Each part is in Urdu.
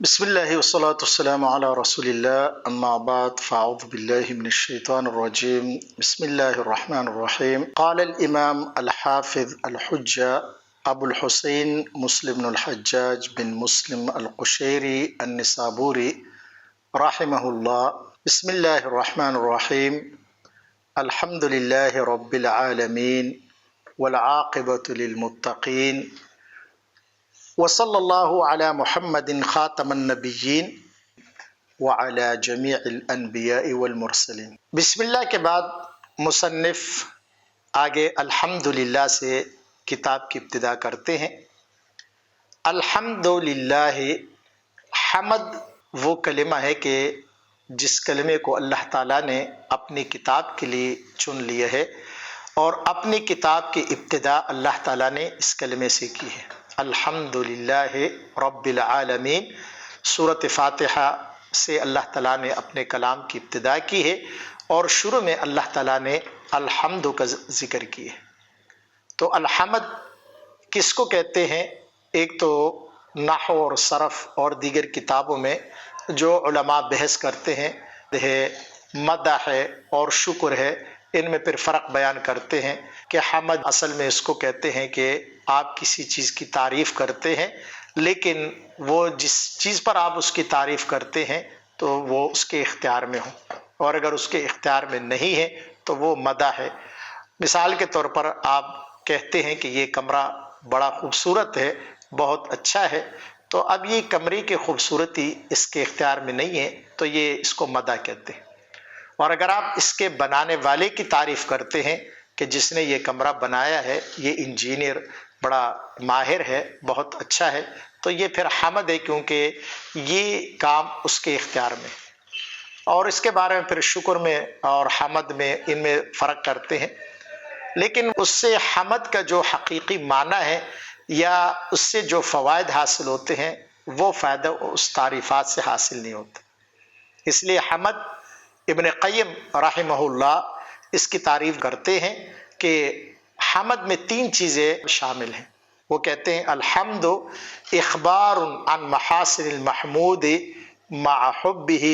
بسم الله والصلاة والسلام على رسول الله أما بعد فأعوذ بالله من الشيطان الرجيم بسم الله الرحمن الرحيم قال الإمام الحافظ الحجة أبو الحسين مسلم بن الحجاج بن مسلم القشيري النسابوري رحمه الله بسم الله الرحمن الرحيم الحمد لله رب العالمين والعاقبة للمتقين وصلی اللہ علی محمد خاتم النبیین وعلی جمیع الانبیاء والمرسلین۔ بسم اللہ کے بعد مصنف آگے الحمدللہ سے کتاب کی ابتدا کرتے ہیں۔ الحمدللہ، حمد وہ کلمہ ہے کہ جس کلمے کو اللہ تعالیٰ نے اپنی کتاب کے لیے چن لیا ہے اور اپنی کتاب کی ابتدا اللہ تعالیٰ نے اس کلمے سے کی ہے۔ الحمدللہ رب العالمین، سورۃ فاتحہ سے اللہ تعالیٰ نے اپنے کلام کی ابتدا کی ہے اور شروع میں اللہ تعالیٰ نے الحمد کا ذکر کیا ہے۔ تو الحمد کس کو کہتے ہیں؟ ایک تو نحو اور صرف اور دیگر کتابوں میں جو علماء بحث کرتے ہیں مدح ہے اور شکر ہے، ان میں پھر فرق بیان کرتے ہیں کہ حمد اصل میں اس کو کہتے ہیں کہ آپ کسی چیز کی تعریف کرتے ہیں، لیکن وہ جس چیز پر آپ اس کی تعریف کرتے ہیں تو وہ اس کے اختیار میں ہو، اور اگر اس کے اختیار میں نہیں ہے تو وہ مدح ہے۔ مثال کے طور پر آپ کہتے ہیں کہ یہ کمرہ بڑا خوبصورت ہے، بہت اچھا ہے، تو اب یہ کمرے کی خوبصورتی اس کے اختیار میں نہیں ہے تو یہ اس کو مدح کہتے ہیں۔ اور اگر آپ اس کے بنانے والے کی تعریف کرتے ہیں کہ جس نے یہ کمرہ بنایا ہے، یہ انجینئر بڑا ماہر ہے، بہت اچھا ہے، تو یہ پھر حمد ہے، کیونکہ یہ کام اس کے اختیار میں۔ اور اس کے بارے میں پھر شکر میں اور حمد میں ان میں فرق کرتے ہیں، لیکن اس سے حمد کا جو حقیقی معنی ہے یا اس سے جو فوائد حاصل ہوتے ہیں وہ فائدہ اس تعریفات سے حاصل نہیں ہوتا۔ اس لیے حمد ابن قیم رحمہ اللہ اس کی تعریف کرتے ہیں کہ حمد میں 3 چیزیں شامل ہیں۔ وہ کہتے ہیں الحمد اخبار عن محاسن المحمود مع حبہ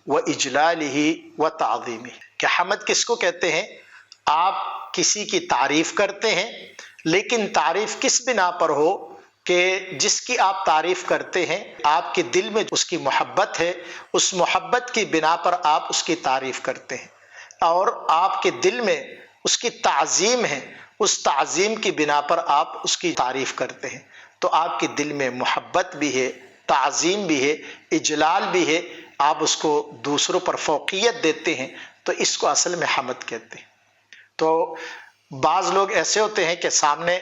و اجلالہ و تعظیمہ، کہ حمد کس کو کہتے ہیں؟ آپ کسی کی تعریف کرتے ہیں، لیکن تعریف کس بنا پر ہو کہ جس کی آپ تعریف کرتے ہیں آپ کے دل میں اس کی محبت ہے، اس محبت کی بنا پر آپ اس کی تعریف کرتے ہیں، اور آپ کے دل میں اس کی تعظیم ہے، اس تعظیم کی بنا پر آپ اس کی تعریف کرتے ہیں، تو آپ کے دل میں محبت بھی ہے، تعظیم بھی ہے، اجلال بھی ہے، آپ اس کو دوسروں پر فوقیت دیتے ہیں، تو اس کو اصل میں حمد کہتے ہیں۔ تو بعض لوگ ایسے ہوتے ہیں کہ سامنے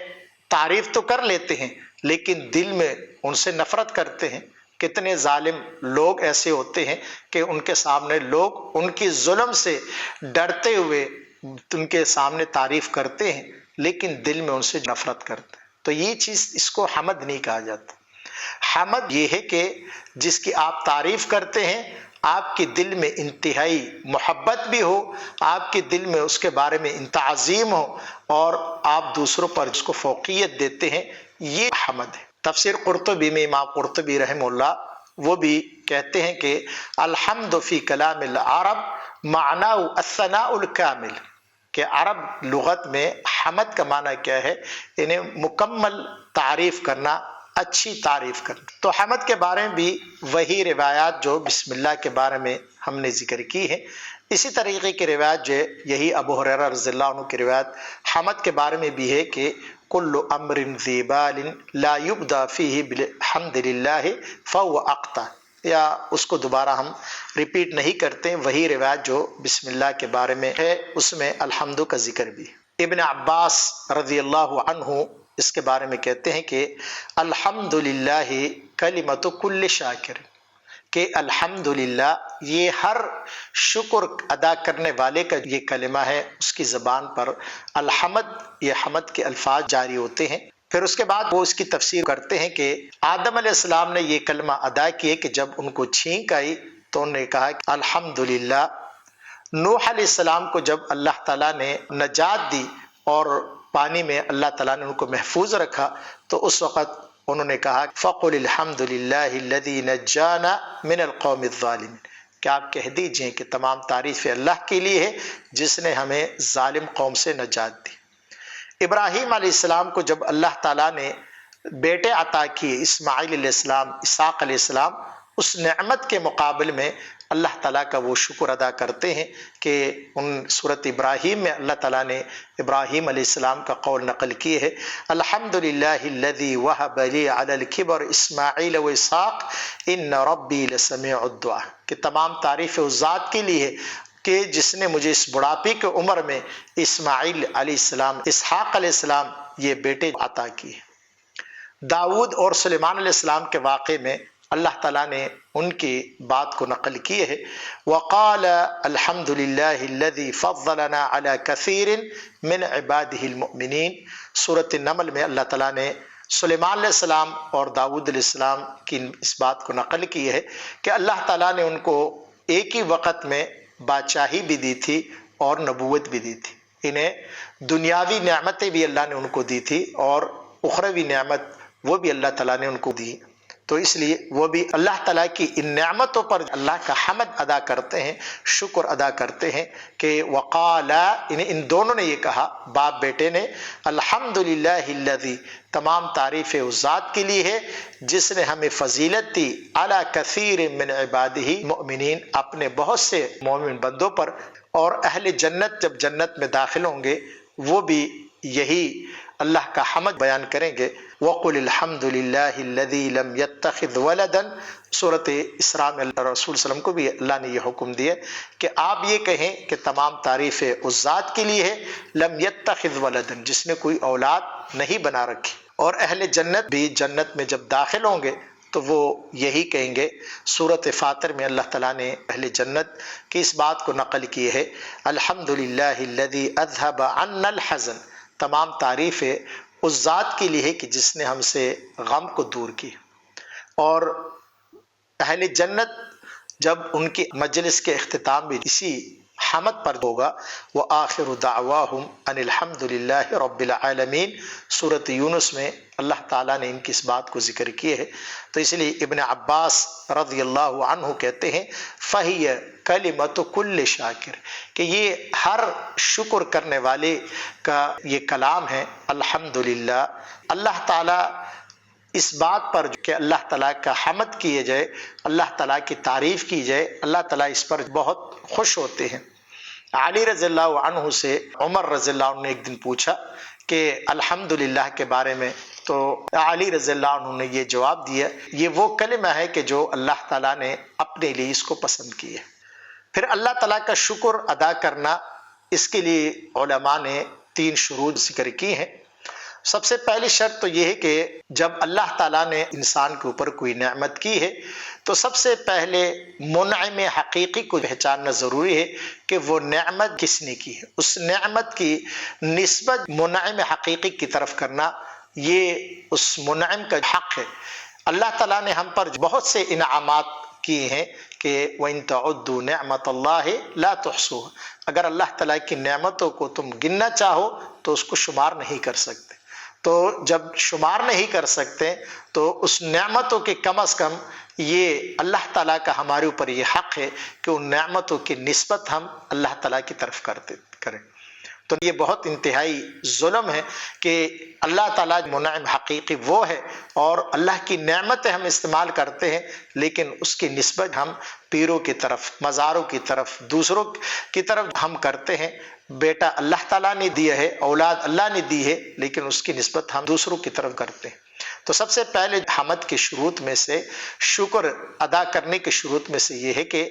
تعریف تو کر لیتے ہیں لیکن دل میں ان سے نفرت کرتے ہیں۔ کتنے ظالم لوگ ایسے ہوتے ہیں کہ ان کے سامنے لوگ ان کی ظلم سے ڈرتے ہوئے ان کے سامنے تعریف کرتے ہیں لیکن دل میں ان سے نفرت کرتے ہیں، تو یہ چیز اس کو حمد نہیں کہا جاتا۔ حمد یہ ہے کہ جس کی آپ تعریف کرتے ہیں آپ کے دل میں انتہائی محبت بھی ہو، آپ کے دل میں اس کے بارے میں تعظیم ہو اور آپ دوسروں پر اس کو فوقیت دیتے ہیں، یہ حمد ہے۔ تفسیر قرطبی میں امام قرطبی رحمہ اللہ وہ بھی کہتے ہیں کہ الحمد فی کلام العرب معنی الثناء الکامل، کہ عرب لغت میں حمد کا معنی کیا ہے؟ انہیں مکمل تعریف کرنا، اچھی تعریف کرنا۔ تو حمد کے بارے میں بھی وہی روایات جو بسم اللہ کے بارے میں ہم نے ذکر کی ہے، اسی طریقے کی روایت جو یہی ابو ہریرہ رضی اللہ عنہ کی روایت حمد کے بارے میں بھی ہے کہ کل امر ذی بال لا یبدا فیہ بالحمد للہ فہو اقطع، یا اس کو دوبارہ ہم ریپیٹ نہیں کرتے، وہی روایت جو بسم اللہ کے بارے میں ہے اس میں الحمد کا ذکر بھی۔ ابن عباس رضی اللہ عنہ اس کے بارے میں کہتے ہیں کہ الحمدللہ کلمۃ کل شاکر، کہ الحمدللہ یہ ہر شکر ادا کرنے والے کا یہ کلمہ ہے، اس کی زبان پر الحمد، یہ حمد کے الفاظ جاری ہوتے ہیں۔ پھر اس کے بعد وہ اس کی تفسیر کرتے ہیں کہ آدم علیہ السلام نے یہ کلمہ ادا کیے کہ جب ان کو چھینک آئی تو انہوں نے کہا کہ الحمدللہ۔ نوح علیہ السلام کو جب اللہ تعالیٰ نے نجات دی اور پانی میں اللہ تعالیٰ نے ان کو محفوظ رکھا تو اس وقت انہوں نے کہا فَقُلِ الْحَمْدُ لِلَّهِ الَّذِي نَجَّانَا مِنَ الْقَوْمِ الظَّالِمِينَ، کہ آپ کہہ دیجئے کہ تمام تعریف اللہ کے لیے ہے جس نے ہمیں ظالم قوم سے نجات دی۔ ابراہیم علیہ السلام کو جب اللہ تعالیٰ نے بیٹے عطا کیے، اسماعیل علیہ السلام، اسحاق علیہ السلام، اس نعمت کے مقابل میں اللہ تعالیٰ کا وہ شکر ادا کرتے ہیں کہ ان سورۃ ابراہیم میں اللہ تعالیٰ نے ابراہیم علیہ السلام کا قول نقل کیے ہے، الحمدللہ الذی وہب لی علی الکبر اسماعیل و اسحاق ان ربی لسمیع الدعاء، کہ تمام تعریف اس ذات کے لیے ہے کہ جس نے مجھے اس بڑھاپے کی عمر میں اسماعیل علیہ السلام، اسحاق علیہ السلام یہ بیٹے عطا کیے۔ داؤد اور سلیمان علیہ السلام کے واقعے میں اللہ تعالیٰ نے ان کی بات کو نقل کی ہے، وقال الحمد للہ الذی فضلنا علی کثیر من عباده المؤمنین، سورۃ النمل میں اللہ تعالیٰ نے سلیمان علیہ السلام اور داؤد علیہ السلام کی اس بات کو نقل کی ہے کہ اللہ تعالیٰ نے ان کو ایک ہی وقت میں بادشاہی بھی دی تھی اور نبوت بھی دی تھی، انہیں دنیاوی نعمتیں بھی اللہ نے ان کو دی تھی اور اخروی نعمت وہ بھی اللہ تعالیٰ نے ان کو دی، تو اس لیے وہ بھی اللہ تعالیٰ کی ان نعمتوں پر اللہ کا حمد ادا کرتے ہیں، شکر ادا کرتے ہیں کہ وقال، ان دونوں نے یہ کہا، باپ بیٹے نے، الحمدللہ الذی، تمام تعریف اس ذات کے لیے ہے جس نے ہمیں فضیلت دی، علی کثیر من عبادہ مؤمنین، اپنے بہت سے مومن بندوں پر، اور اہل جنت جب جنت میں داخل ہوں گے وہ بھی یہی اللہ کا حمد بیان کریں گے۔ وَقُلِ الْحَمْدُ لِلَّهِ الَّذِي لَمْ يَتَّخِذْ وَلَدًا، سورۃ اسراء میں رسول صلی اللہ علیہ وسلم کو بھی اللہ نے یہ حکم دیا کہ آپ یہ کہیں کہ تمام تعریف اس ذات کے لیے ہے، لم يتخذ ولدًا، جس نے کوئی اولاد نہیں بنا رکھی، اور اہل جنت بھی جنت میں جب داخل ہوں گے تو وہ یہی کہیں گے۔ سورۃ فاطر میں اللہ تعالیٰ نے اہل جنت کی اس بات کو نقل کی ہے، الحمدللہ الذی اذھب عنا الحزن، تمام تعریف اس ذات کے لیے ہے کہ جس نے ہم سے غم کو دور کی۔ اور اہل جنت جب ان کی مجلس کے اختتام بھی اسی حمد پر ہوگا، وآخر دعواہم ان الحمد للہ رب العالمین، سورۃ یونس میں اللہ تعالیٰ نے ان کی اس بات کو ذکر کیے ہے۔ تو اس لیے ابن عباس رضی اللہ عنہ کہتے ہیں فہی کلمۃ کل شاکر، کہ یہ ہر شکر کرنے والے کا یہ کلام ہے، الحمدللہ۔ اللہ تعالیٰ اس بات پر کہ اللہ تعالیٰ کا حمد کیے جائے، اللہ تعالیٰ کی تعریف کی جائے، اللہ تعالیٰ اس پر بہت خوش ہوتے ہیں۔ علی رضی اللہ عنہ سے عمر رضی اللہ عنہ نے ایک دن پوچھا کہ الحمدللہ کے بارے میں، تو علی رضی اللہ عنہ نے یہ جواب دیا، یہ وہ کلمہ ہے کہ جو اللہ تعالیٰ نے اپنے لیے اس کو پسند کی ہے۔ پھر اللہ تعالیٰ کا شکر ادا کرنا، اس کے لیے علماء نے 3 شروط ذکر کی ہیں۔ سب سے پہلی شرط تو یہ ہے کہ جب اللہ تعالیٰ نے انسان کے اوپر کوئی نعمت کی ہے تو سب سے پہلے منعم حقیقی کو پہچاننا ضروری ہے کہ وہ نعمت کس نے کی ہے، اس نعمت کی نسبت منعم حقیقی کی طرف کرنا، یہ اس منعم کا حق ہے۔ اللہ تعالیٰ نے ہم پر بہت سے انعامات کیے ہیں کہ وَإِن تَعُدُّوا نِعْمَةَ اللَّهِ لَا تُحْصُوهَا، اگر اللہ تعالیٰ کی نعمتوں کو تم گننا چاہو تو اس کو شمار نہیں کر سکتے، تو جب شمار نہیں کر سکتے تو اس نعمتوں کے کم از کم یہ اللہ تعالیٰ کا ہمارے اوپر یہ حق ہے کہ ان نعمتوں کی نسبت ہم اللہ تعالیٰ کی طرف کریں۔ تو یہ بہت انتہائی ظلم ہے کہ اللہ تعالیٰ منعم حقیقی وہ ہے اور اللہ کی نعمتیں ہم استعمال کرتے ہیں لیکن اس کی نسبت ہم پیروں کی طرف، مزاروں کی طرف، دوسروں کی طرف ہم کرتے ہیں۔ بیٹا اللہ تعالیٰ نے دیا ہے، اولاد اللہ نے دی ہے، لیکن اس کی نسبت ہم دوسروں کی طرف کرتے ہیں۔ تو سب سے پہلے حمد کی شروط میں سے، شکر ادا کرنے کی شروط میں سے یہ ہے کہ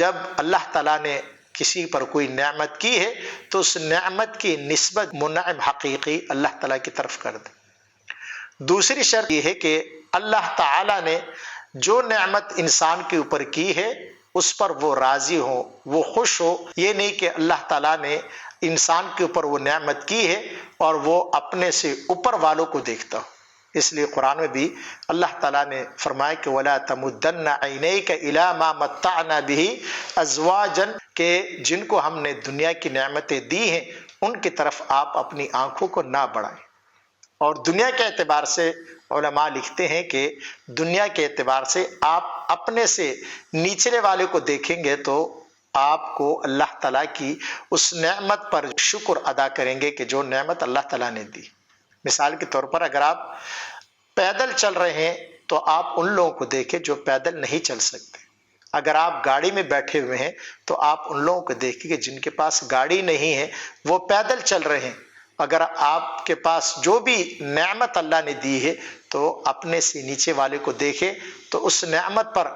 جب اللہ تعالیٰ نے کسی پر کوئی نعمت کی ہے تو اس نعمت کی نسبت منعم حقیقی اللہ تعالیٰ کی طرف کر دے۔ دوسری شرط یہ ہے کہ اللہ تعالیٰ نے جو نعمت انسان کے اوپر کی ہے اس پر وہ راضی ہو، وہ خوش ہو۔ یہ نہیں کہ اللہ تعالیٰ نے انسان کے اوپر وہ نعمت کی ہے اور وہ اپنے سے اوپر والوں کو دیکھتا ہو۔ اس لیے قرآن میں بھی اللہ تعالیٰ نے فرمایا کہ وَلَا تَمُدَّنَّ عَيْنَيْكَ إِلَىٰ مَا مَتَّعْنَا بِهِ أَزْوَاجًا، کہ جن کو ہم نے دنیا کی نعمتیں دی ہیں ان کی طرف آپ اپنی آنکھوں کو نہ بڑھائیں۔ اور دنیا کے اعتبار سے علماء لکھتے ہیں کہ دنیا کے اعتبار سے آپ اپنے سے نچلے والے کو دیکھیں گے تو آپ کو اللہ تعالیٰ کی اس نعمت پر شکر ادا کریں گے کہ جو نعمت اللہ تعالیٰ نے دی۔ مثال کے طور پر اگر آپ پیدل چل رہے ہیں تو آپ ان لوگوں کو دیکھیں جو پیدل نہیں چل سکتے۔ اگر آپ گاڑی میں بیٹھے ہوئے ہیں تو آپ ان لوگوں کو دیکھیں کہ جن کے پاس گاڑی نہیں ہے وہ پیدل چل رہے ہیں۔ اگر آپ کے پاس جو بھی نعمت اللہ نے دی ہے تو اپنے سے نیچے والے کو دیکھیں تو اس نعمت پر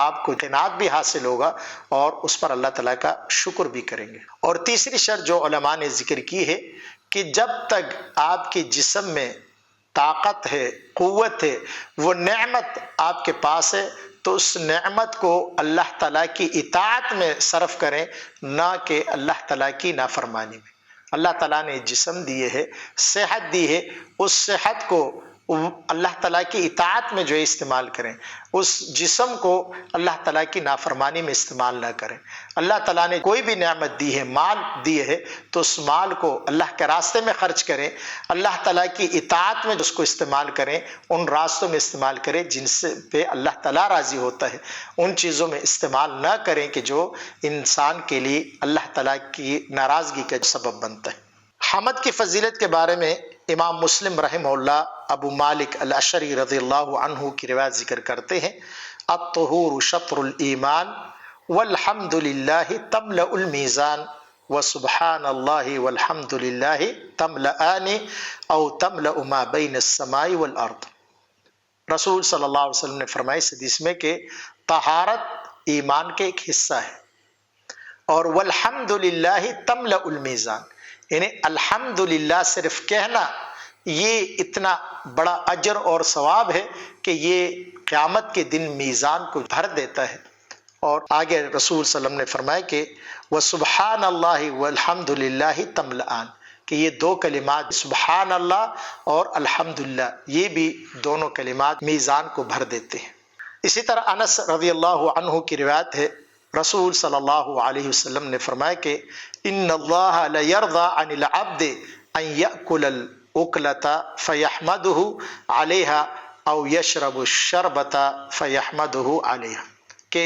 آپ کو اطمینان بھی حاصل ہوگا اور اس پر اللہ تعالیٰ کا شکر بھی کریں گے۔ اور تیسری شرط جو علماء نے ذکر کی ہے کہ جب تک آپ کے جسم میں طاقت ہے، قوت ہے، وہ نعمت آپ کے پاس ہے تو اس نعمت کو اللہ تعالیٰ کی اطاعت میں صرف کریں، نہ کہ اللہ تعالیٰ کی نافرمانی میں۔ اللہ تعالیٰ نے جسم دیے ہے، صحت دی ہے، اس صحت کو اللہ تعالیٰ کی اطاعت میں جو استعمال کریں، اس جسم کو اللہ تعالیٰ کی نافرمانی میں استعمال نہ کریں۔ اللہ تعالیٰ نے کوئی بھی نعمت دی ہے، مال دی ہے، تو اس مال کو اللہ کے راستے میں خرچ کریں، اللہ تعالیٰ کی اطاعت میں اس کو استعمال کریں، ان راستوں میں استعمال کریں جن سے پہ اللہ تعالیٰ راضی ہوتا ہے، ان چیزوں میں استعمال نہ کریں کہ جو انسان کے لیے اللہ تعالیٰ کی ناراضگی کا سبب بنتا ہے۔ حمد کی فضیلت کے بارے میں امام مسلم رحمہ اللہ ابو مالک الاشعری رضی اللہ عنہ کی روایت ذکر کرتے ہیں، الطہور شطر الایمان والحمد للہ تملأ المیزان وسبحان اللہ والحمد للہ تملأان او تملأ ما بین السماء والارض۔ رسول صلی اللہ علیہ وسلم نے فرمایا اس حدیث میں کہ طہارت ایمان کے ایک حصہ ہے، اور والحمد للہ تملأ المیزان، یعنی الحمدللہ صرف کہنا یہ اتنا بڑا اجر اور ثواب ہے کہ یہ قیامت کے دن میزان کو بھر دیتا ہے۔ اور آگے رسول صلی اللہ علیہ وسلم نے فرمایا کہ وسبحان اللہ والحمد للہ تملأان، کہ یہ دو کلمات سبحان اللہ اور الحمدللہ یہ بھی دونوں کلمات میزان کو بھر دیتے ہیں۔ اسی طرح انس رضی اللہ عنہ کی روایت ہے، رسول صلی اللہ علیہ وسلم نے فرمایا کہ ان اللہ لیرضی عن العبد ان یأکل الاکلۃ فیحمدہ علیہا او یشرب الشربۃ فیحمدہ علیہا، کہ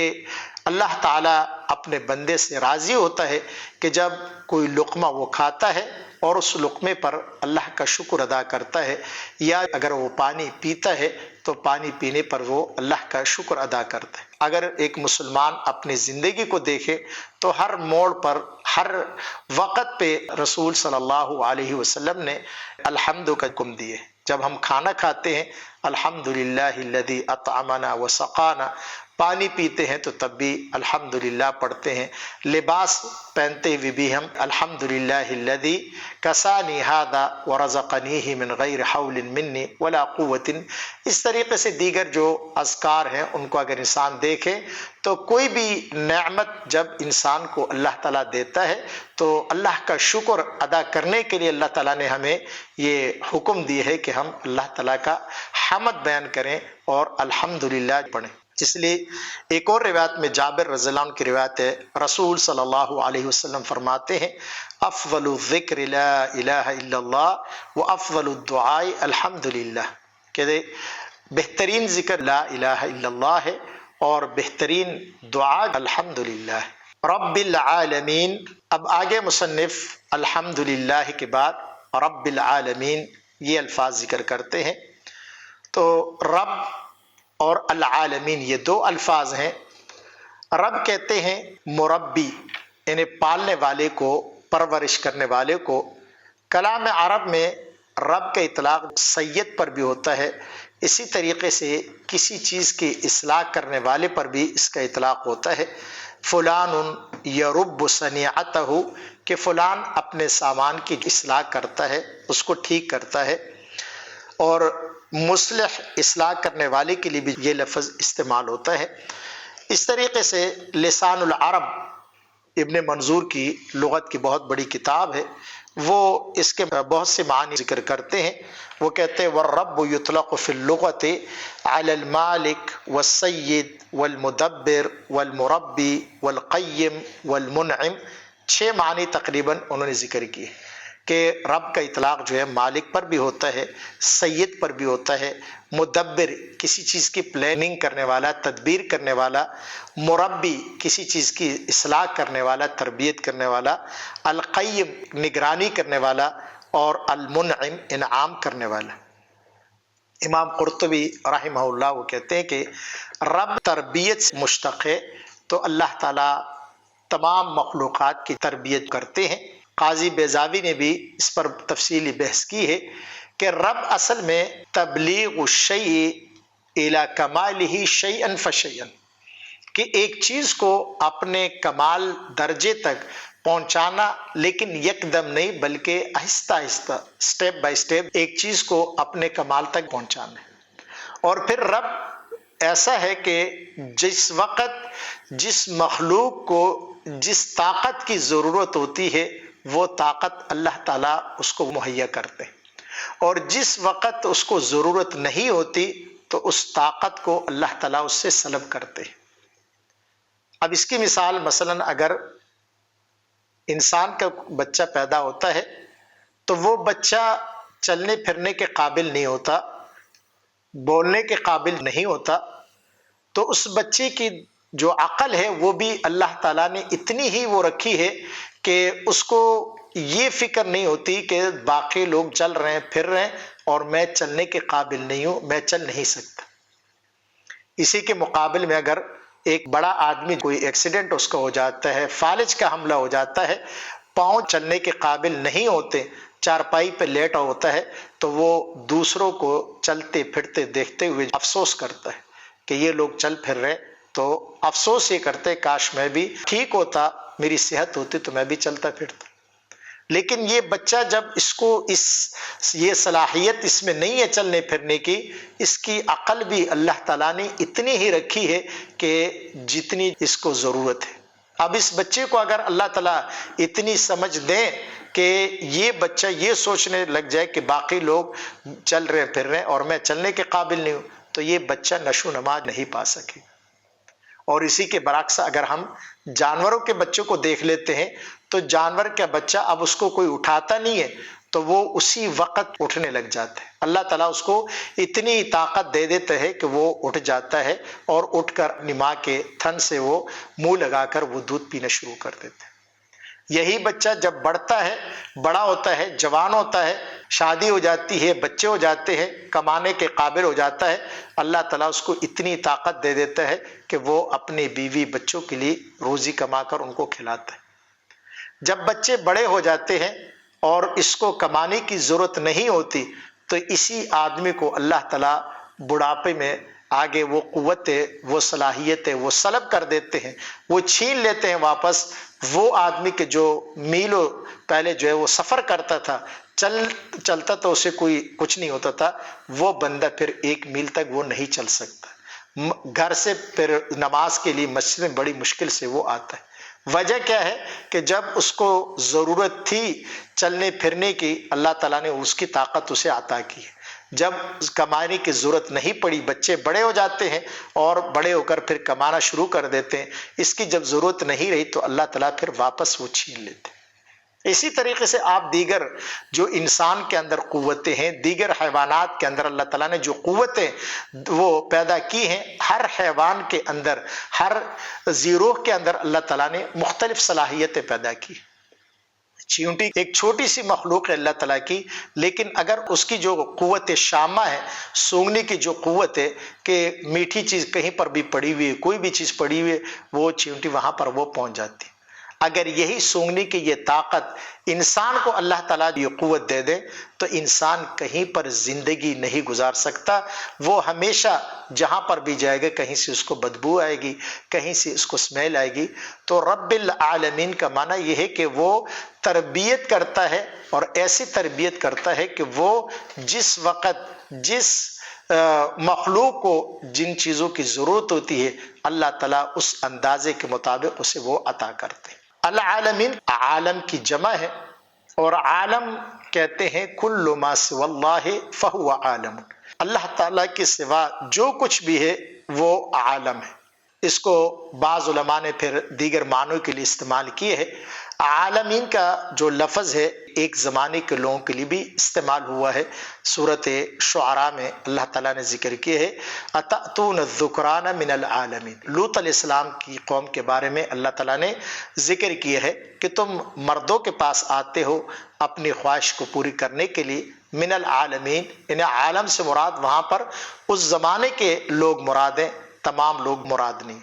اللہ تعالیٰ اپنے بندے سے راضی ہوتا ہے کہ جب کوئی لقمہ وہ کھاتا ہے اور اس لقمے پر اللہ کا شکر ادا کرتا ہے، یا اگر وہ پانی پیتا ہے تو پانی پینے پر وہ اللہ کا شکر ادا کرتا ہے۔ اگر ایک مسلمان اپنی زندگی کو دیکھے تو ہر موڑ پر، ہر وقت پہ رسول صلی اللہ علیہ وسلم نے الحمد کا حکم دیے۔ جب ہم کھانا کھاتے ہیں الحمدللہ الذی اطعمنا وسقانا، پانی پیتے ہیں تو تب بھی الحمدللہ پڑھتے ہیں، لباس پہنتے ہوئے بھی ہم الحمدللہ الذی کسانی ھذا ورزقنیہ من غیر حول منی ولا قوت۔ اس طریقے سے دیگر جو اذکار ہیں ان کو اگر انسان دیکھے تو کوئی بھی نعمت جب انسان کو اللہ تعالیٰ دیتا ہے تو اللہ کا شکر ادا کرنے کے لیے اللہ تعالیٰ نے ہمیں یہ حکم دی ہے کہ ہم اللہ تعالیٰ کا حمد بیان کریں اور الحمدللہ پڑھیں۔ اس لیے ایک اور روایت میں جابر رضی اللہ عنہ کی روایت ہے، رسول صلی اللہ علیہ وسلم فرماتے ہیں افضل الذکر لا الہ الا اللہ و افضل الدعاء الحمدللہ، کہ بہترین ذکر لا الہ الا اللہ ہے اور بہترین دعا الحمدللہ ہے۔ رب العالمین، اب آگے مصنف الحمدللہ کے بعد رب العالمین یہ الفاظ ذکر کرتے ہیں، تو رب اور العالمین یہ دو الفاظ ہیں۔ رب کہتے ہیں مربی، یعنی پالنے والے کو، پرورش کرنے والے کو۔ کلام عرب میں رب کا اطلاق سید پر بھی ہوتا ہے، اسی طریقے سے کسی چیز کی اصلاح کرنے والے پر بھی اس کا اطلاق ہوتا ہے۔ فلان یرب صنیعتہ، کہ فلان اپنے سامان کی اصلاح کرتا ہے، اس کو ٹھیک کرتا ہے۔ اور مصلح، اصلاح کرنے والے کے لیے بھی یہ لفظ استعمال ہوتا ہے۔ اس طریقے سے لسان العرب ابن منظور کی لغت کی بہت بڑی کتاب ہے، وہ اس کے بہت سے معنی ذکر کرتے ہیں۔ وہ کہتے ہیں والرب یطلق فی اللغت علی المالک والسید والمدبر والمربی والقیم والمنعم، 6 معنی تقریباً انہوں نے ذکر کیے کہ رب کا اطلاق جو ہے مالک پر بھی ہوتا ہے، سید پر بھی ہوتا ہے، مدبر کسی چیز کی پلاننگ کرنے والا، تدبیر کرنے والا، مربی کسی چیز کی اصلاح کرنے والا، تربیت کرنے والا، القیم نگرانی کرنے والا، اور المنعم انعام کرنے والا۔ امام قرطبی رحمہ اللہ وہ کہتے ہیں کہ رب تربیت سے مشتق ہے، تو اللہ تعالیٰ تمام مخلوقات کی تربیت کرتے ہیں۔ قاضی بیضاوی نے بھی اس پر تفصیلی بحث کی ہے کہ رب اصل میں تبلیغ الشیء الی کمالہ شیئا فشیئا، کہ ایک چیز کو اپنے کمال درجے تک پہنچانا، لیکن یک دم نہیں بلکہ آہستہ آہستہ، سٹیپ بائی سٹیپ ایک چیز کو اپنے کمال تک پہنچانا ہے۔ اور پھر رب ایسا ہے کہ جس وقت جس مخلوق کو جس طاقت کی ضرورت ہوتی ہے وہ طاقت اللہ تعالیٰ اس کو مہیا کرتے ہیں، اور جس وقت اس کو ضرورت نہیں ہوتی تو اس طاقت کو اللہ تعالیٰ اس سے سلب کرتے ہیں۔ اب اس کی مثال مثلا اگر انسان کا بچہ پیدا ہوتا ہے تو وہ بچہ چلنے پھرنے کے قابل نہیں ہوتا، بولنے کے قابل نہیں ہوتا، تو اس بچے کی جو عقل ہے وہ بھی اللہ تعالیٰ نے اتنی ہی وہ رکھی ہے کہ اس کو یہ فکر نہیں ہوتی کہ باقی لوگ چل رہے ہیں پھر رہے ہیں اور میں چلنے کے قابل نہیں ہوں، میں چل نہیں سکتا۔ اسی کے مقابل میں اگر ایک بڑا آدمی کوئی ایکسیڈنٹ اس کا ہو جاتا ہے، فالج کا حملہ ہو جاتا ہے، پاؤں چلنے کے قابل نہیں ہوتے، چارپائی پہ لیٹا ہوتا ہے، تو وہ دوسروں کو چلتے پھرتے دیکھتے ہوئے افسوس کرتا ہے کہ یہ لوگ چل پھر رہے، تو افسوس یہ کرتے کاش میں بھی ٹھیک ہوتا، میری صحت ہوتی تو میں بھی چلتا پھرتا۔ لیکن یہ بچہ جب اس کو یہ صلاحیت اس میں نہیں ہے چلنے پھرنے کی، اس کی عقل بھی اللہ تعالیٰ نے اتنی ہی رکھی ہے کہ جتنی اس کو ضرورت ہے۔ اب اس بچے کو اگر اللہ تعالیٰ اتنی سمجھ دیں کہ یہ بچہ یہ سوچنے لگ جائے کہ باقی لوگ چل رہے پھر رہے اور میں چلنے کے قابل نہیں ہوں، تو یہ بچہ نشو و نما نہیں پا سکے۔ اور اسی کے برعکس اگر ہم جانوروں کے بچوں کو دیکھ لیتے ہیں تو جانور کا بچہ اب اس کو کوئی اٹھاتا نہیں ہے تو وہ اسی وقت اٹھنے لگ جاتا ہے، اللہ تعالیٰ اس کو اتنی طاقت دے دیتا ہے کہ وہ اٹھ جاتا ہے اور اٹھ کر اپنی ماں کے تھن سے وہ منہ لگا کر وہ دودھ پینا شروع کر دیتا ہے۔ یہی بچہ جب بڑھتا ہے، بڑا ہوتا ہے، جوان ہوتا ہے، شادی ہو جاتی ہے، بچے ہو جاتے ہیں، کمانے کے قابل ہو جاتا ہے، اللہ تعالیٰ اس کو اتنی طاقت دے دیتا ہے کہ وہ اپنی بیوی بچوں کے لیے روزی کما کر ان کو کھلاتا ہے۔ جب بچے بڑے ہو جاتے ہیں اور اس کو کمانے کی ضرورت نہیں ہوتی تو اسی آدمی کو اللہ تعالیٰ بڑھاپے میں آگے وہ قوتیں، وہ صلاحیتیں وہ سلب کر دیتے ہیں، وہ چھین لیتے ہیں واپس۔ وہ آدمی کے جو میلوں پہلے جو ہے وہ سفر کرتا تھا، چلتا تو اسے کوئی کچھ نہیں ہوتا تھا، وہ بندہ پھر 1 میل تک وہ نہیں چل سکتا، گھر سے پھر نماز کے لیے مسجد میں بڑی مشکل سے وہ آتا ہے۔ وجہ کیا ہے کہ جب اس کو ضرورت تھی چلنے پھرنے کی، اللہ تعالیٰ نے اس کی طاقت اسے عطا کی ہے۔ جب کمانے کی ضرورت نہیں پڑی، بچے بڑے ہو جاتے ہیں اور بڑے ہو کر پھر کمانا شروع کر دیتے ہیں، اس کی جب ضرورت نہیں رہی تو اللہ تعالیٰ پھر واپس وہ چھین لیتے ہیں۔ اسی طریقے سے آپ دیگر جو انسان کے اندر قوتیں ہیں، دیگر حیوانات کے اندر اللہ تعالیٰ نے جو قوتیں وہ پیدا کی ہیں، ہر حیوان کے اندر، ہر زیروح کے اندر اللہ تعالیٰ نے مختلف صلاحیتیں پیدا کی۔ چیونٹی ایک چھوٹی سی مخلوق ہے اللہ تعالیٰ کی، لیکن اگر اس کی جو قوت شامہ ہے، سونگنے کی جو قوت ہے کہ میٹھی چیز کہیں پر بھی پڑی ہوئی ہے، کوئی بھی چیز پڑی ہوئی ہے، وہ چیونٹی وہاں پر وہ پہنچ جاتی ہے۔ اگر یہی سونگنے کی یہ طاقت انسان کو اللہ تعالیٰ یہ قوت دے دے تو انسان کہیں پر زندگی نہیں گزار سکتا، وہ ہمیشہ جہاں پر بھی جائے گا کہیں سے اس کو بدبو آئے گی، کہیں سے اس کو اسمیل آئے گی۔ تو رب العالمین کا معنی یہ ہے کہ وہ تربیت کرتا ہے، اور ایسی تربیت کرتا ہے کہ وہ جس وقت جس مخلوق کو جن چیزوں کی ضرورت ہوتی ہے اللہ تعالیٰ اس اندازے کے مطابق اسے وہ عطا کرتے ہیں۔ العالمین عالم کی جمع ہے، اور عالم کہتے ہیں کل ما سوى اللہ فہو عالم، اللہ تعالیٰ کے سوا جو کچھ بھی ہے وہ عالم ہے۔ اس کو بعض علماء نے پھر دیگر معنوں کے لیے استعمال کیے ہے۔ عالمین کا جو لفظ ہے ایک زمانے کے لوگوں کے لیے بھی استعمال ہوا ہے۔ سورۃ شعراء میں اللہ تعالیٰ نے ذکر کیا ہے اتأتون الذکران من العالمین۔ لوط علیہ السلام کی قوم کے بارے میں اللہ تعالیٰ نے ذکر کیا ہے کہ تم مردوں کے پاس آتے ہو اپنی خواہش کو پوری کرنے کے لیے، من العالمین یعنی عالم سے مراد وہاں پر اس زمانے کے لوگ مراد ہیں، تمام لوگ مراد نہیں۔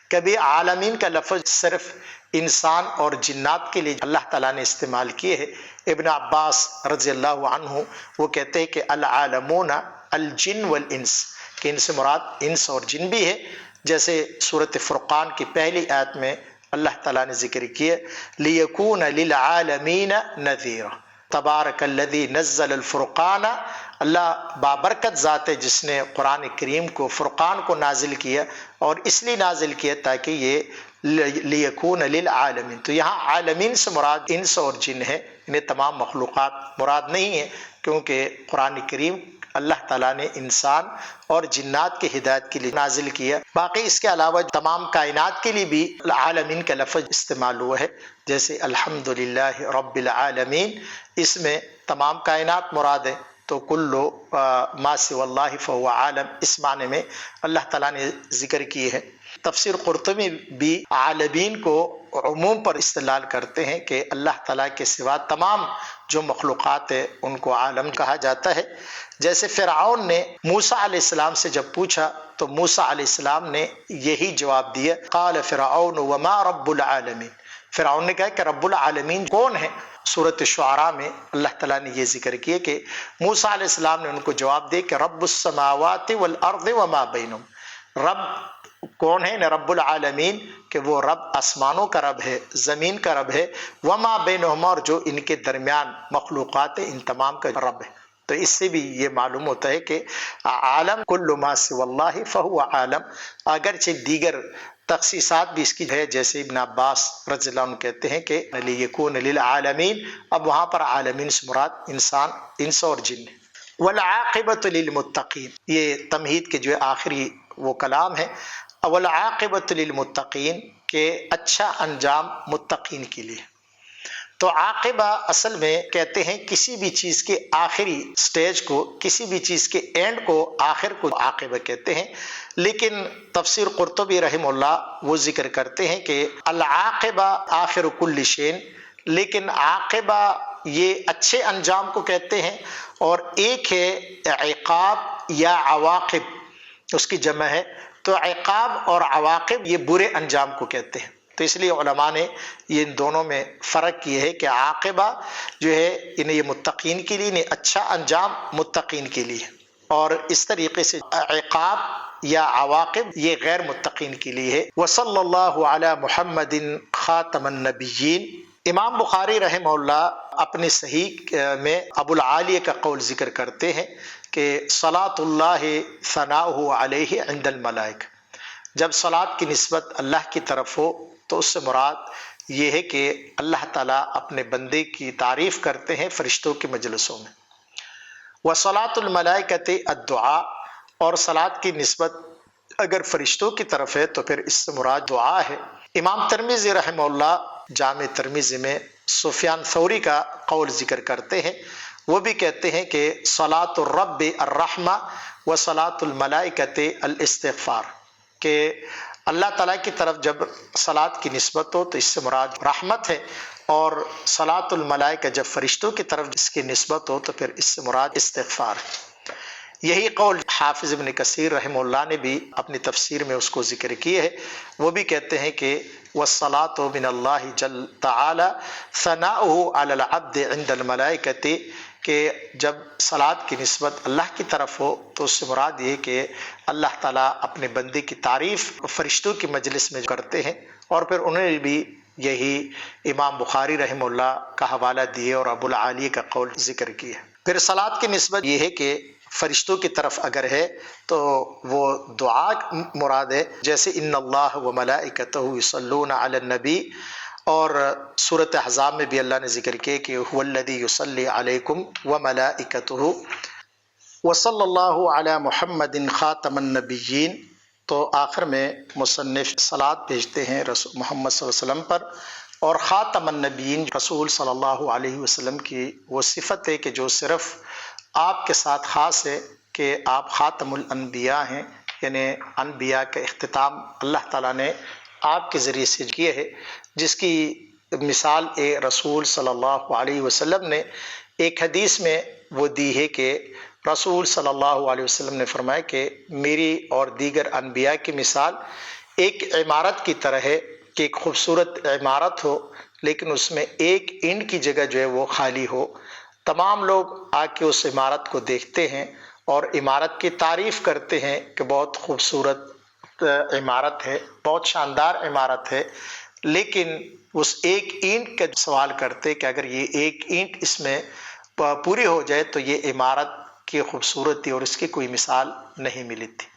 کبھی عالمین کا لفظ صرف انسان اور جنات کے لیے اللہ تعالیٰ نے استعمال کیے ہے۔ ابن عباس رضی اللہ عنہ وہ کہتے ہیں کہ العالمون الجن والانس، کہ ان سے مراد انس اور جن بھی ہے، جیسے سورۃ فرقان کی پہلی آیت میں اللہ تعالیٰ نے ذکر کیا لیکون للعالمین نذیرا، تبارک الذی نزل الفرقان، اللہ بابرکت ذات ہے جس نے قرآن کریم کو فرقان کو نازل کیا، اور اس لیے نازل کیا تاکہ یہ لیکون للعالمین، تو یہاں عالمین سے مراد انس اور جن ہے، انہیں تمام مخلوقات مراد نہیں ہے، کیونکہ قرآن کریم اللہ تعالیٰ نے انسان اور جنات کی ہدایت کے لیے نازل کیا۔ باقی اس کے علاوہ تمام کائنات کے لیے بھی عالمین کا لفظ استعمال ہوا ہے، جیسے الحمدللہ رب العالمین، اس میں تمام کائنات مراد ہے، تو کلو ما سوی اللہ فہو عالم، اس معنی میں اللہ تعالیٰ نے ذکر کیے ہیں۔ تفسیر قرطبی بھی عالمین کو عموم پر استدلال کرتے ہیں کہ اللہ تعالیٰ کے سوا تمام جو مخلوقات ہیں ان کو عالم کہا جاتا ہے۔ جیسے فرعون نے موسیٰ علیہ السلام سے جب پوچھا تو موسیٰ علیہ السلام نے یہی جواب دیا، قال فرعون وما رب العالمین، فرعون نے کہا کہ رب العالمین کون ہے؟ سورۃ شعراء میں اللہ تعالیٰ نے یہ ذکر کیا کہ موسیٰ علیہ السلام نے ان کو جواب دیا کہ رب السماوات والارض وما بینہم، رب کون ہے؟ رب العالمین، کہ وہ رب آسمانوں کا رب ہے، زمین کا رب ہے، وما بینہما، اور جو ان کے درمیان مخلوقات ان تمام کا رب ہے۔ تو اس سے بھی یہ معلوم ہوتا ہے کہ عالم کل ما سوی اللہ فہو عالم، اگرچہ دیگر تخصیصات بھی اس کی ہے، جیسے ابن عباس رضی اللہ عنہ کہتے ہیں کہ لیکون للعالمین، اب وہاں پر عالمین سے مراد انسان، انس اور جن۔ والعاقبۃ للمتقین، یہ تمہید کے جو آخری وہ کلام ہے، والعاقبۃ للمتقین، کہ اچھا انجام متقین کے لیے۔ تو عاقبہ اصل میں کہتے ہیں کسی بھی چیز کے آخری سٹیج کو، کسی بھی چیز کے اینڈ کو، آخر کو عاقبہ کہتے ہیں، لیکن تفسیر قرطبی رحمہ اللہ وہ ذکر کرتے ہیں کہ العاقبہ آخر کل شیء، لیکن عاقبہ یہ اچھے انجام کو کہتے ہیں، اور ایک ہے عقاب یا عواقب، اس کی جمع ہے، تو عقاب اور عواقب یہ برے انجام کو کہتے ہیں۔ تو اس لیے علماء نے یہ ان دونوں میں فرق یہ ہے کہ عاقبہ جو ہے انہیں یہ متقین کے لیے، انہیں اچھا انجام متقین کے لیے، اور اس طریقے سے عقاب یا عواقب یہ غیر متقین کے لیے ہے۔ وصلی اللہ علی محمد خاتم النبیین۔ امام بخاری رحمہ اللہ اپنے صحیح میں ابو العالیہ کا قول ذکر کرتے ہیں کہ صلاۃ اللہ ثناؤہ علیہ عند الملائکہ، جب صلاۃ کی نسبت اللہ کی طرف ہو تو اس سے مراد یہ ہے کہ اللہ تعالیٰ اپنے بندے کی تعریف کرتے ہیں فرشتوں کے مجلسوں میں۔ وصلاۃ الملائکۃ الدعاء، اور صلاۃ کی نسبت اگر فرشتوں کی طرف ہے تو پھر اس سے مراد دعا ہے۔ امام ترمذی رحمہ اللہ جامع ترمذی میں سفیان ثوری کا قول ذکر کرتے ہیں، وہ بھی کہتے ہیں کہ صلاۃ الرب الرحمہ و صلاۃ الملائکۃ الاستغفار، کہ اللہ تعالیٰ کی طرف جب صلاۃ کی نسبت ہو تو اس سے مراد رحمت ہے، اور صلاۃ الملائکہ جب فرشتوں کی طرف اس کی نسبت ہو تو پھر اس سے مراد استغفار ہے۔ یہی قول حافظ ابن کثیر رحمہ اللہ نے بھی اپنی تفسیر میں اس کو ذکر کیے ہے، وہ بھی کہتے ہیں کہ والصلاۃ من اللہ جل تعالی ثناؤہ علی العبد عند الملائکۃ، کہ جب صلاۃ کی نسبت اللہ کی طرف ہو تو اس سے مراد یہ کہ اللہ تعالیٰ اپنے بندے کی تعریف فرشتوں کی مجلس میں کرتے ہیں، اور پھر انہوں نے بھی یہی امام بخاری رحمہ اللہ کا حوالہ دیے اور ابو العالیہ کا قول ذکر کیا۔ پھر صلاۃ کی نسبت یہ ہے کہ فرشتوں کی طرف اگر ہے تو وہ دعا مراد ہے، جیسے ان اللہ و ملائکتہ یصلون علی النبی، اور سورۃ احزاب میں بھی اللہ نے ذکر کیا کہ هو الذی یصلی علیکم وملائکتہ وصلی اللہ علی محمد خاتم النبیین۔ تو آخر میں مصنف صلاۃ بھیجتے ہیں رسول محمد صلی اللہ علیہ وسلم پر، اور خاتم النبیین رسول صلی اللہ علیہ وسلم کی وہ صفت ہے کہ جو صرف آپ کے ساتھ خاص ہے کہ آپ خاتم الانبیاء ہیں، یعنی انبیاء کا اختتام اللہ تعالیٰ نے آپ کے ذریعے سے کیا ہے، جس کی مثال رسول صلی اللہ علیہ وسلم نے ایک حدیث میں وہ دی ہے کہ رسول صلی اللہ علیہ وسلم نے فرمایا کہ میری اور دیگر انبیاء کی مثال ایک عمارت کی طرح ہے کہ ایک خوبصورت عمارت ہو لیکن اس میں ایک اینٹ کی جگہ جو ہے وہ خالی ہو، تمام لوگ آ کے اس عمارت کو دیکھتے ہیں اور عمارت کی تعریف کرتے ہیں کہ بہت خوبصورت عمارت ہے، بہت شاندار عمارت ہے، لیکن اس ایک اینٹ کا سوال کرتے کہ اگر یہ ایک اینٹ اس میں پوری ہو جائے تو یہ عمارت کی خوبصورتی اور اس کی کوئی مثال نہیں ملی تھی۔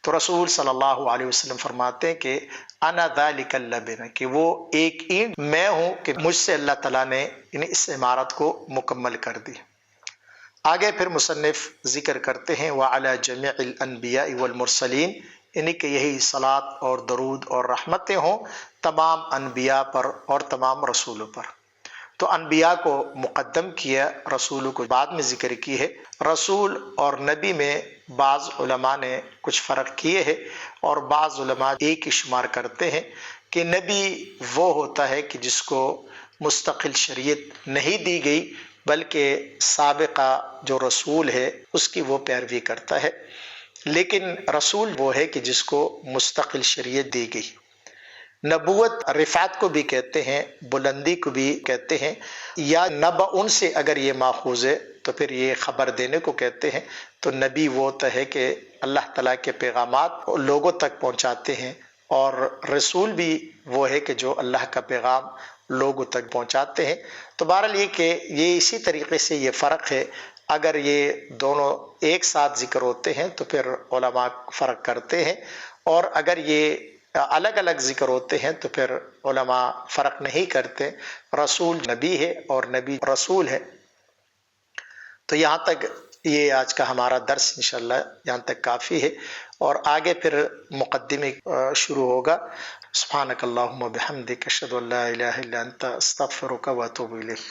تو رسول صلی اللہ علیہ وسلم فرماتے ہیں کہ انا ذالک اللبن، کہ وہ ایک اینٹ میں ہوں کہ مجھ سے اللہ تعالیٰ نے اس عمارت کو مکمل کر دی۔ آگے پھر مصنف ذکر کرتے ہیں وعلی جمیع الانبیاء والمرسلین، یعنی کہ یہی صلاۃ اور درود اور رحمتیں ہوں تمام انبیاء پر اور تمام رسولوں پر۔ تو انبیاء کو مقدم کیا، رسولوں کو بعد میں ذکر کی ہے۔ رسول اور نبی میں بعض علماء نے کچھ فرق کیے ہیں اور بعض علماء ایک ہی شمار کرتے ہیں کہ نبی وہ ہوتا ہے کہ جس کو مستقل شریعت نہیں دی گئی بلکہ سابقہ جو رسول ہے اس کی وہ پیروی کرتا ہے، لیکن رسول وہ ہے کہ جس کو مستقل شریعت دی گئی۔ نبوت رفعت کو بھی کہتے ہیں، بلندی کو بھی کہتے ہیں، یا نبأ سے اگر یہ ماخوذ ہے تو پھر یہ خبر دینے کو کہتے ہیں۔ تو نبی وہ ہوتا ہے کہ اللہ تعالیٰ کے پیغامات لوگوں تک پہنچاتے ہیں، اور رسول بھی وہ ہے کہ جو اللہ کا پیغام لوگوں تک پہنچاتے ہیں۔ تو بہرحال یہ کہ یہ اسی طریقے سے یہ فرق ہے، اگر یہ دونوں ایک ساتھ ذکر ہوتے ہیں تو پھر علماء فرق کرتے ہیں، اور اگر یہ الگ الگ ذکر ہوتے ہیں تو پھر علماء فرق نہیں کرتے۔ رسول نبی ہے اور نبی رسول ہے۔ تو یہاں تک یہ آج کا ہمارا درس انشاءاللہ یہاں تک کافی ہے، اور آگے پھر مقدمے شروع ہوگا۔ سبحانک اللہم و بحمدک، اشہد ان لا الہ الا انت، استغفرک و اتوب الیک۔